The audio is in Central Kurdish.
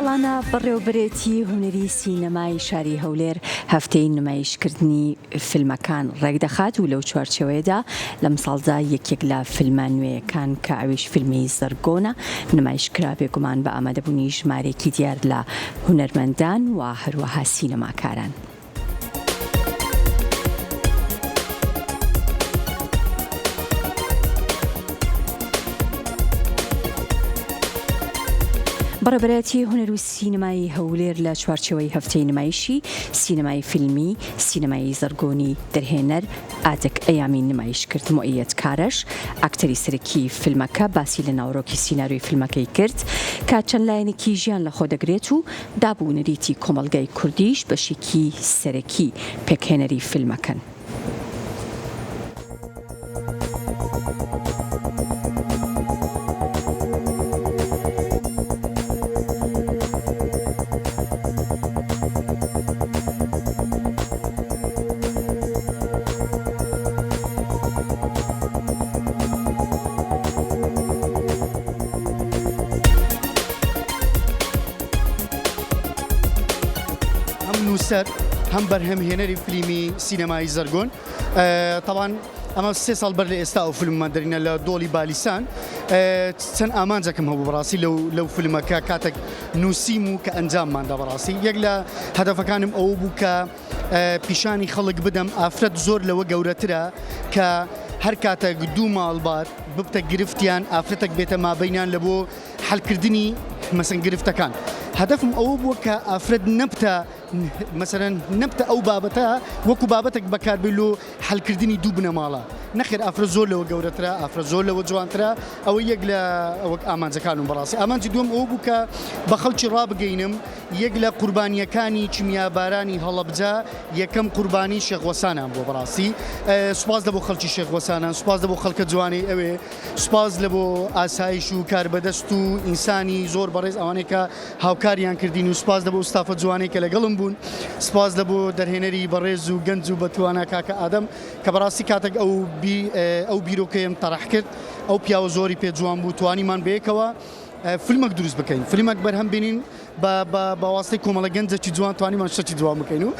ساڵانە بەڕێوەبرێتی هونەری سینەمای شاری هەولێر هەفتەی نمایشکردنی فیلمەکان ڕێک دەخات و لەو چوارچێوەیەدا لەم ساڵدا یەکێک لە فیلمە نوێیەکان کە ئەویش فیلمی زەرگۆنە نمایشکرا بێگومان بە ئامادەبوونی ژمارێکی دیار لە هونەرمەندان و هەروەها سینەماکاران. بەڕێوەبرێتی هونەر و سینەمای هەولێر لە چوارچێوەی هەفتەی نمایشی سینەمای فیلمی، سینەمای زەرگۆنی دەرهێنەر ئاتک ئەیامی نمایشکرد مۆئیەت کارەش ئاکتەری سەرەکی فیلمەکە باسی لە ناوڕۆکی سیناریۆی فیلمەکەی کرد کە چەند لایەنێکی ژیان لە خۆ دەگرێت و دابوو نەریتی کۆمەڵگەی کوردیش بەشێکی سەرەکی پێکهێنەری فیلمەکەن. نووسەر هەم بەرهەمهێنەری فیلمی سینەمای زەرگۆن طبعاً ئەمە 3 ساڵ بەر لە ئێستا ئەو فیلممان دەرینە لە دۆڵی بالیسان چەند ئامانجەکەم هەبوو بەڕاستی لەو فیلمەکە کاتێک نووسیم و کە ئەنجامماندا بەڕاستی یەک لە هەدەفەکانم ئەوە بوو کە پیشانی خەڵک بدەم ئافرەت زۆر لەوە گەورەترە کە هەر کاتێک دوو ماڵبات ببتە گرفتیان ئافرەتێک بێتە مابەینیان لە بۆ حەلکردنی مەسەن گرفتەکان. هەدەفم ئەوە بووە کە ئافرەت نەبتە ئەو بابەتە وەکو بابەتێک بەکاربێت لۆ حەلکردنی دوو بنەماڵە. نەخێر ئافرەت زۆر لەوە گەورەترە، ئافرەت زۆر لەوە جوانترە، ئەوە یەک لە ئەوەک ئامانجەکانم بەڕاستی. ئامانجی دووەم ئەوە بوو کە بە خەڵکی ڕابگەینم یەک لە قوربانیەکانی چیمیابارانی هەڵەبجە یەکەم قوربانی شێخوەسانان بۆ بەڕاستی. سوپاس لە بۆ خەڵکی شێخوەسانان، سوپاس لە بۆ خەڵکە جوانەی ئەوێ، سوپاس لە بۆ ئاسایش و کاربەدەست و ئینسانی زۆر بەڕێز ئەوانەی کە هاوکاریان کردین و سوپاس لە بۆ ستافە جوانەی کە لەگەڵم بوون، سوپاس لە بۆ دەرهێنەری بەڕێز و گەنج و بەتوانە کاکە ئادەم کە بەڕاستی کاتێک ئەو بیرۆکەیەم تەڕەح کرد ئەو پیاوە زۆری پێ جوان بوو توانیمان بەیەکەوە فیلمێک دروست بکەین، فیلمێک بەرهەم بینین بە واستەی کۆمەڵە گەنجێکی جوان توانیمان شتێکی جوان بکەین و